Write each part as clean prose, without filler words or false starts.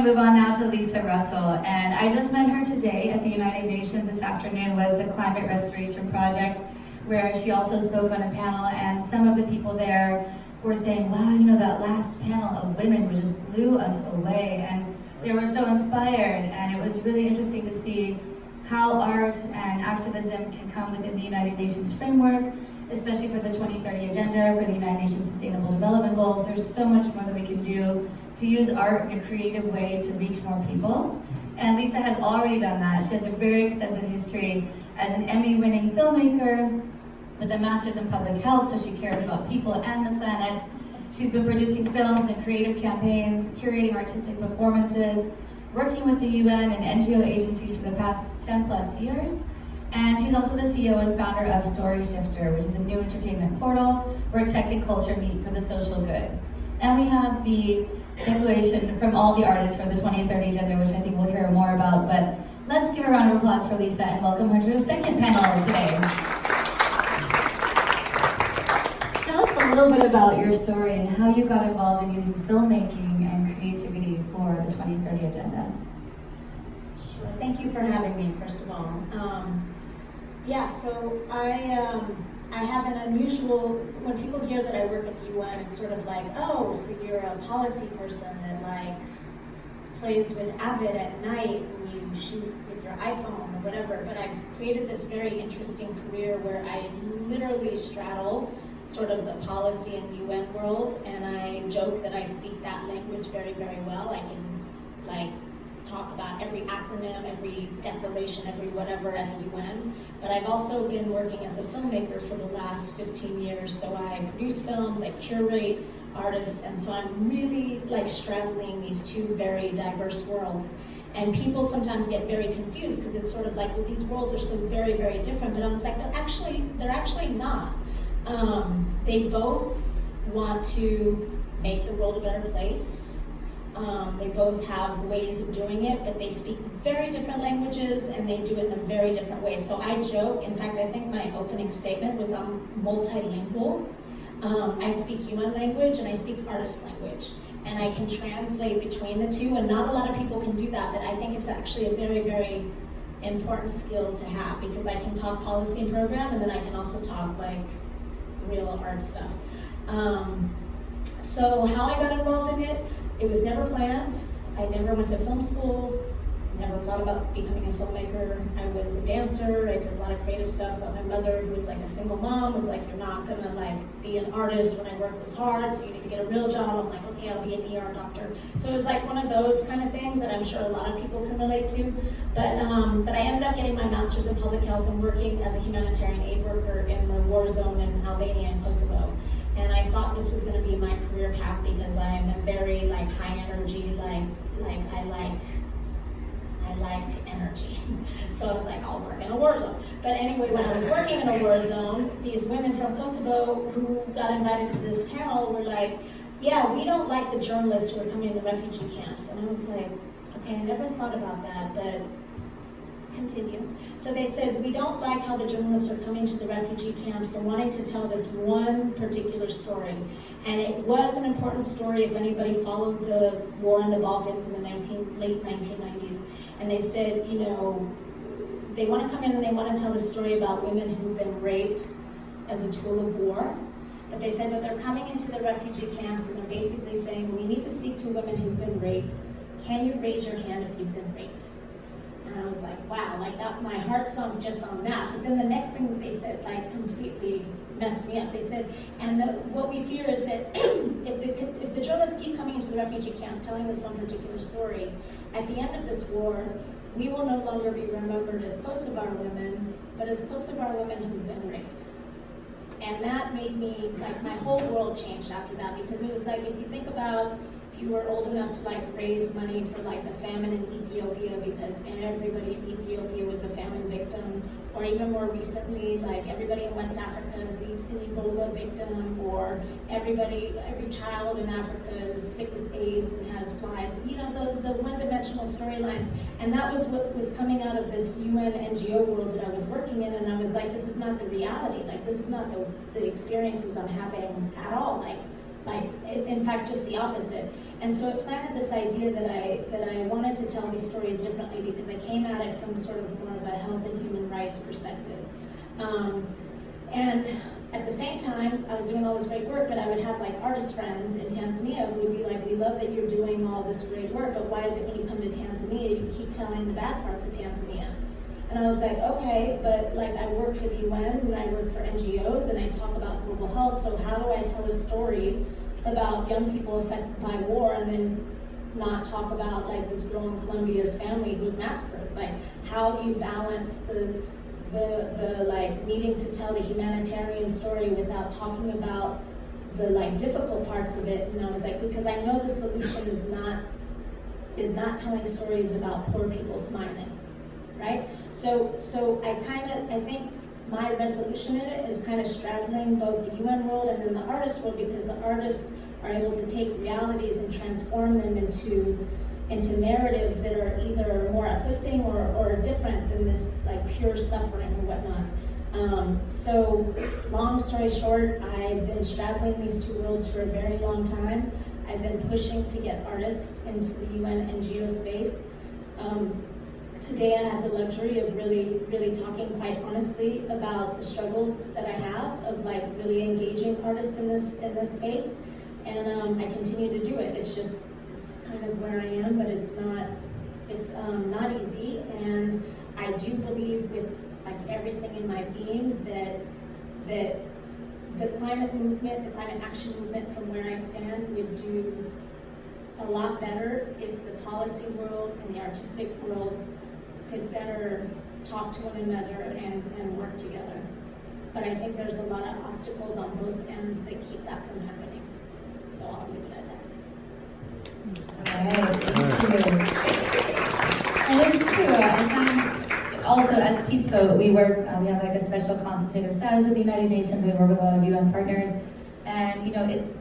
move on now to Lisa Russell, and I just met her today at the United Nations. This afternoon was the Climate Restoration Project, where she also spoke on a panel, and some of the people there were saying, wow, you know, that last panel of women just blew us away, and they were so inspired, and it was really interesting to see how art and activism can come within the United Nations framework, especially for the 2030 Agenda, for the United Nations Sustainable Development Goals. There's so much more that we can do to use art in a creative way to reach more people. And Lisa has already done that. She has a very extensive history as an Emmy-winning filmmaker with a master's in public health, so she cares about people and the planet. She's been producing films and creative campaigns, curating artistic performances, working with the UN and NGO agencies for the past 10 plus years. And she's also the CEO and founder of Story Shifter, which is a new entertainment portal where tech and culture meet for the social good. And we have the declaration from all the artists for the 2030 Agenda, which I think we'll hear more about. But let's give a round of applause for Lisa and welcome her to her second panel today. Tell us a little bit about your story and how you got involved in using filmmaking and creativity for the 2030 Agenda. Sure. Thank you for having me, first of all. Yeah, so I have an unusual, when people hear that I work at the UN, it's sort of like, oh, so you're a policy person that like plays with Avid at night and you shoot with your iPhone or whatever, but I've created this very interesting career where I literally straddle sort of the policy and UN world, and I joke that I speak that language very, very well. I can like talk about every acronym, every declaration, every whatever at the UN. But I've also been working as a filmmaker for the last 15 years. So I produce films, I curate artists, and so I'm really like straddling these two very diverse worlds. And people sometimes get very confused because it's sort of like, well, these worlds are so very, very different. But I was like, they're actually not. They both want to make the world a better place. They both have ways of doing it, but they speak very different languages and they do it in a very different way. So I joke, in fact, I think my opening statement was I'm multilingual. I speak UN language and I speak artist language, and I can translate between the two, and not a lot of people can do that, but I think it's actually a very, very important skill to have, because I can talk policy and program, and then I can also talk like real art stuff. So how I got involved in it, it was never planned. I never went to film school, never thought about becoming a filmmaker. I was a dancer, I did a lot of creative stuff, but my mother, who was like a single mom, was like, you're not gonna like be an artist when I work this hard, so you need to get a real job. I'm like, okay, I'll be an ER doctor. So it was like one of those kind of things that I'm sure a lot of people can relate to. But I ended up getting my master's in public health and working as a humanitarian aid worker in the war zone in Albania and Kosovo. And I thought this was going to be my career path because I am a very like high energy, I like energy. So I was like, I'll work in a war zone. But anyway, when I was working in a war zone, these women from Kosovo who got invited to this panel were like, yeah, we don't like the journalists who are coming to the refugee camps. And I was like, okay, I never thought about that, but continue. So they said, we don't like how the journalists are coming to the refugee camps and wanting to tell this one particular story. And it was an important story if anybody followed the war in the Balkans in the late 1990s. And they said, you know, they want to come in and they want to tell the story about women who've been raped as a tool of war. But they said that they're coming into the refugee camps and they're basically saying, we need to speak to women who've been raped. Can you raise your hand if you've been raped? And I was like, wow, like that, my heart sunk just on that. But then the next thing that they said, like, completely messed me up. They said, and what we fear is that if the journalists keep coming into the refugee camps telling this one particular story, at the end of this war, we will no longer be remembered as Kosovar women, but as Kosovar women who've been raped. And that made me, like, my whole world changed after that, because it was like, if you think about, if you were old enough to like raise money for like the famine in Ethiopia because everybody in Ethiopia was a famine victim, or even more recently, like everybody in West Africa is an Ebola victim, or every child in Africa is sick with AIDS and has flies, you know, the one-dimensional storylines. And that was what was coming out of this UN NGO world that I was working in, and I was like, this is not the reality, like this is not the experiences I'm having at all, like in fact, just the opposite. And so it planted this idea that I stories differently because I came at it from sort of more of a health and human rights perspective. And at the same time, I was doing all this great work, but I would have like artist friends in Tanzania who would be like, we love that you're doing all this great work, but why is it when you come to Tanzania, you keep telling the bad parts of Tanzania? And I was like, okay, but like I work for the UN and I work for NGOs and I talk about global health, so how do I tell a story about young people affected by war and then not talk about like this girl in Colombia's family who was massacred? Like, how do you balance the like needing to tell the humanitarian story without talking about the like difficult parts of it? And I was like, because I know the solution is not telling stories about poor people smiling, right? So I think my resolution in it is kind of straddling both the UN world and then the artist world, because the artists are able to take realities and transform them into narratives that are either more uplifting or different than this like pure suffering or whatnot. So long story short, I've been straddling these two worlds for a very long time. I've been pushing to get artists into the UN NGO space. Today I have the luxury of really, really talking quite honestly about the struggles that I have of like really engaging artists in this space, and I continue to do it. It's kind of where I am, but it's not easy, and I do believe with like everything in my being that the climate movement, the climate action movement from where I stand would do a lot better if the policy world and the artistic world could better talk to one another and work together. But I think there's a lot of obstacles on both ends that keep that from happening. So I'll leave it at that. All right, thank you. And it's true, I think also as Peace Boat, we work, we have like a special consultative status with the United Nations. We work with a lot of UN partners, and you know, it's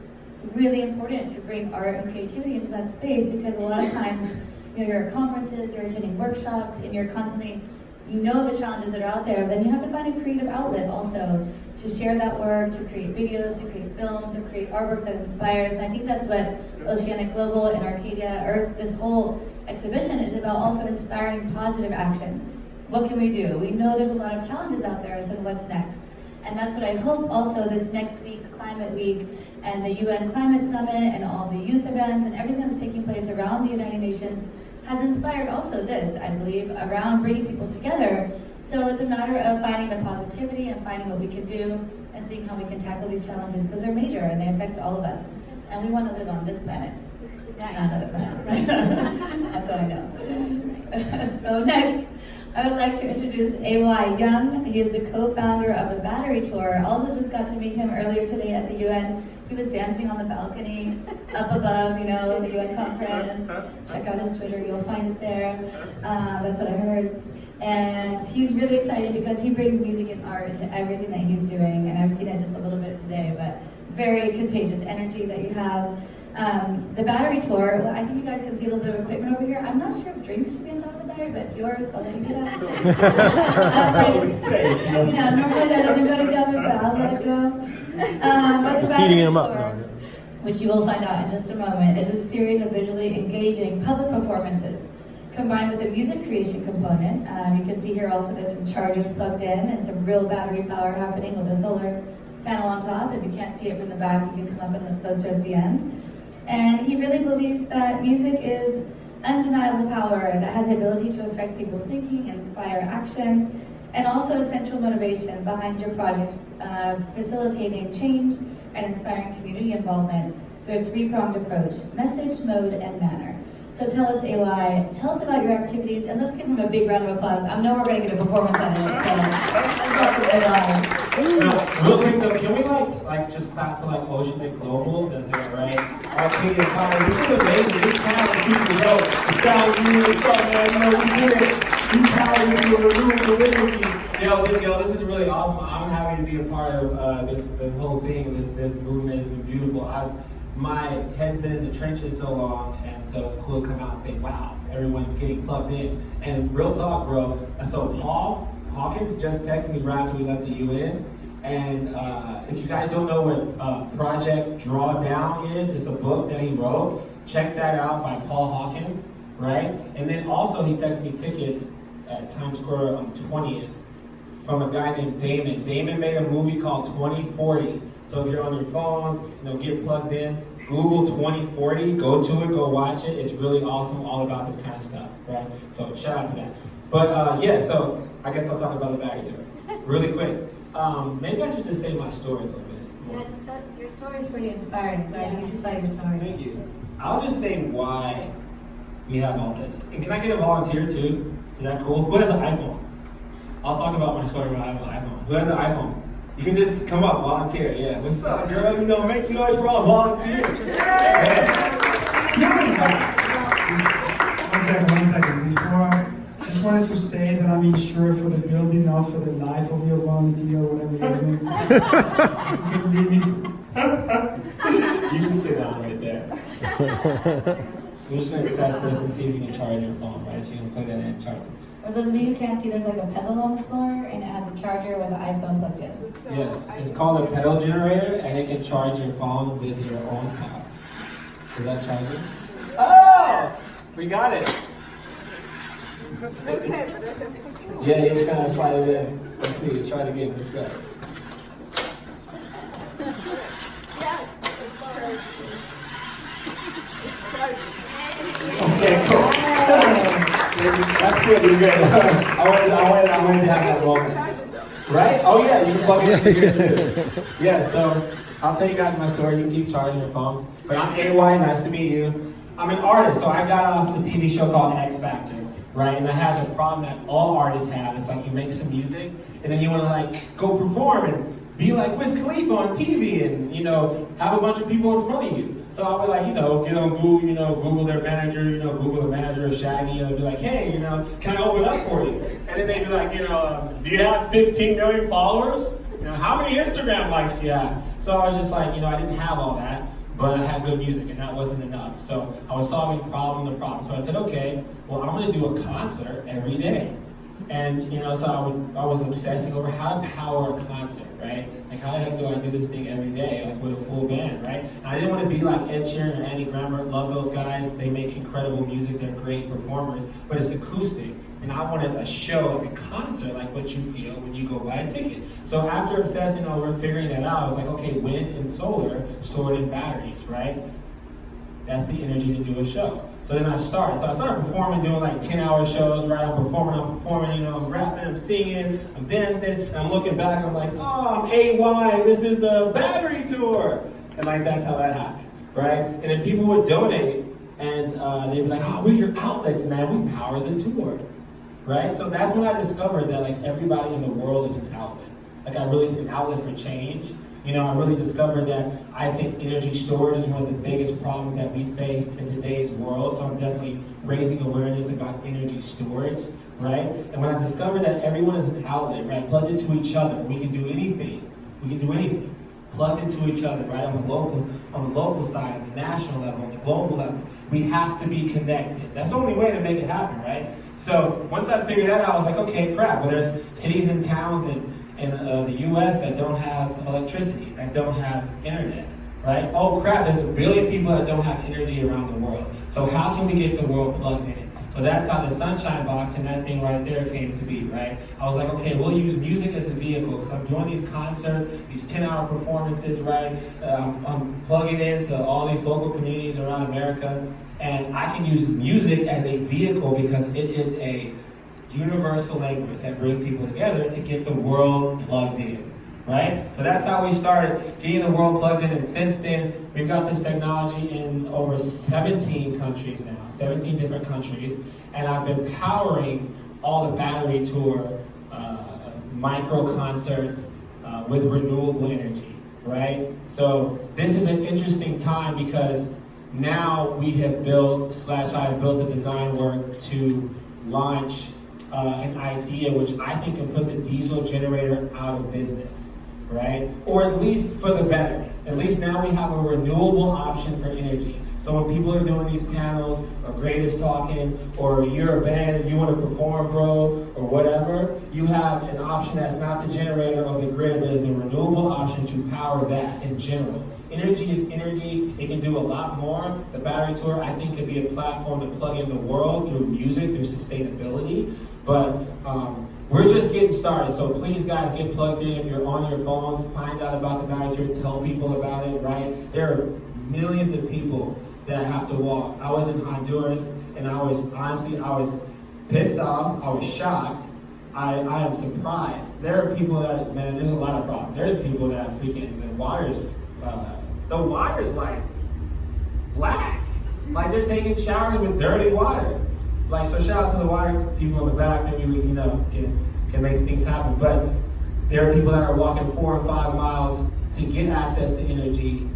really important to bring art and creativity into that space, because a lot of times, you know, you're at conferences, you're attending workshops, and you're constantly, you know the challenges that are out there, then you have to find a creative outlet also to share that work, to create videos, to create films, to create artwork that inspires. And I think that's what Oceanic Global and Arcadia, or this whole exhibition is about, also inspiring positive action. What can we do? We know there's a lot of challenges out there, so what's next? And that's what I hope also this next week's Climate Week and the UN Climate Summit and all the youth events and everything that's taking place around the United Nations has inspired also this, I believe, around bringing people together. So it's a matter of finding the positivity and finding what we can do and seeing how we can tackle these challenges, because they're major and they affect all of us. And we want to live on this planet, not another planet. That's what I know. So next, I would like to introduce AY Young. He is the co-founder of the Battery Tour. Also just got to meet him earlier today at the UN. He was dancing on the balcony up above, you know, the UN conference. Check out his Twitter, you'll find it there. That's what I heard. And he's really excited because he brings music and art into everything that he's doing. And I've seen it just a little bit today, but very contagious energy that you have. The Battery Tour, well, I think you guys can see a little bit of equipment over here. I'm not sure if drinks should be on top of the battery, but it's yours, so I'll let you do that. That's what we say. Yeah, normally that doesn't go together, but I'll let it go. But the Just heating Battery them up Tour, now. which you will find out in just a moment, is a series of visually engaging public performances combined with a music creation component. You can see here also there's some chargers plugged in and some real battery power happening with a solar panel on top. If you can't see it from the back, you can come up and look closer at the end. And he really believes that music is undeniable power that has the ability to affect people's thinking, inspire action, and also a central motivation behind your project, facilitating change and inspiring community involvement through a three-pronged approach: message, mode, and manner. So tell us, AY, tell us about your activities, and let's give him a big round of applause. I know we're going to get a performance out of this, so let's welcome AY. Now, real quick though, can we like just clap for like Oceanic Global? That's it, right? Arcadia College. This is amazing. This talent seems to go. The style you what's up, man? You know, we did it. These talents in the room, the energy. Yo, this is really awesome. I'm happy to be a part of this whole thing. This movement has been beautiful. My head's been in the trenches so long, and so it's cool to come out and say, wow, everyone's getting plugged in. And real talk, bro. So Paul Hawkins just texted me right after we left the UN. And if you guys don't know what Project Drawdown is, it's a book that he wrote. Check that out by Paul Hawkins. right? And then also he texted me tickets at Times Square on the 20th from a guy named Damon. Damon made a movie called 2040. So if you're on your phones, get plugged in, Google 2040, go to it, go watch it. It's really awesome, all about this kind of stuff, right? So shout out to that. But so I guess I'll talk about the battery tour really quick. Maybe I should just say my story for a minute. Yeah, just tell, your story is pretty inspiring, so I think you should tell your story. Thank you. I'll just say why we have all this. And can I get a volunteer too? Is that cool? Who has an iPhone? I'll talk about my story when I have an iPhone. Who has an iPhone? You can just come up, volunteer. Yeah. What's up, girl? Make some noise for all volunteers. Yeah. One second. Before, just wanted to say that I'm insured for the building, not for the life of your volunteer or whatever you're doing. You can sit down right there. We're just going to test this and see if you can charge your phone, right? So you can plug that in and charge it. For those of you who can't see, there's like a pedal on the floor, and it has a charger with an iPhone plugged in. Yes, it's called a pedal generator, and it can charge your phone with your own power. Is that charging? Oh! We got it! Yeah, you just kind of slide it in. Let's see, try it again. Let's go. Yes, it's charging. It's charging. Okay, cool. That's good, you're good. I wanted to have that moment. Right? Oh yeah, you can plug it in here too. Yeah, so I'll tell you guys my story. You can keep charging your phone. But I'm AY, nice to meet you. I'm an artist, so I got off a TV show called X Factor, right? And I had the problem that all artists have. It's like you make some music, and then you want to like go perform and be like Wiz Khalifa on TV and, have a bunch of people in front of you. So I would like, get on Google, Google their manager, Google the manager of Shaggy, and be like, hey, can I open up for you? And then they'd be like, do you have 15 million followers? How many Instagram likes do you have? So I was just like, I didn't have all that, but I had good music, and that wasn't enough. So I was solving problem to problem. So I said, okay, well, I'm gonna do a concert every day. And so I was obsessing over how to power a concert, right? Like how the heck do I do this thing every day, like with a full band, right? And I didn't want to be like Ed Sheeran or Andy Grammer. Love those guys. They make incredible music. They're great performers, but it's acoustic. And I wanted a show, like a concert, like what you feel when you go buy a ticket. So after obsessing over figuring that out, I was like, okay, wind and solar stored in batteries, right? That's the energy to do a show. So then I started. So I started performing, doing like 10-hour shows, right? I'm performing, I'm rapping, I'm singing, I'm dancing, and I'm looking back, and I'm like, oh, I'm AY, this is the battery tour. And like, that's how that happened, right? And then people would donate, and they'd be like, oh, we're your outlets, man, we power the tour, right? So that's when I discovered that like everybody in the world is an outlet. Like an outlet for change. I really discovered that I think energy storage is one of the biggest problems that we face in today's world. So I'm definitely raising awareness about energy storage, right? And when I discovered that everyone is an outlet, right, plugged into each other, we can do anything. We can do anything. Plugged into each other, right? On the local side, on the national level, on the global level, we have to be connected. That's the only way to make it happen, right? So once I figured that out, I was like, okay, crap. Well, there's cities and towns in the U.S. that don't have electricity, that don't have internet, right? Oh crap, there's 1 billion people that don't have energy around the world. So how can we get the world plugged in? So that's how the Sunshine Box and that thing right there came to be, right? I was like, okay, we'll use music as a vehicle because I'm doing these concerts, these 10-hour performances, right? I'm plugging into all these local communities around America, and I can use music as a vehicle because it is a universal language that brings people together to get the world plugged in, right? So that's how we started getting the world plugged in, and since then, we've got this technology in over 17 countries now, 17 different countries, and I've been powering all the battery tour micro concerts with renewable energy, right? So this is an interesting time because now we have built, / I have built a design work to launch an idea which I think can put the diesel generator out of business, right? Or at least for the better. At least now we have a renewable option for energy. So when people are doing these panels, or Great is talking, or you're a band and you want to perform, bro, or whatever, you have an option that's not the generator or the grid, but is a renewable option to power that in general. Energy is energy. It can do a lot more. The battery tour, I think, could be a platform to plug in the world through music, through sustainability. But we're just getting started. So please, guys, get plugged in. If you're on your phones, find out about the battery tour. Tell people about it, right? There are millions of people that have to walk. I was in Honduras, and I was pissed off. I was shocked. I am surprised. There are people that, man, there's a lot of problems. There's people that freaking, the water's like black. Like they're taking showers with dirty water. Like, so shout out to the water people in the back. Maybe we, can make things happen. But there are people that are walking 4 and 5 miles to get access to energy,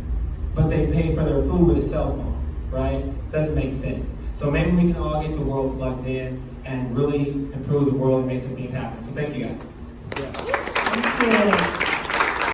but they pay for their food with a cell phone, right? Doesn't make sense. So maybe we can all get the world plugged in and really improve the world and make some things happen. So thank you guys. Thank you.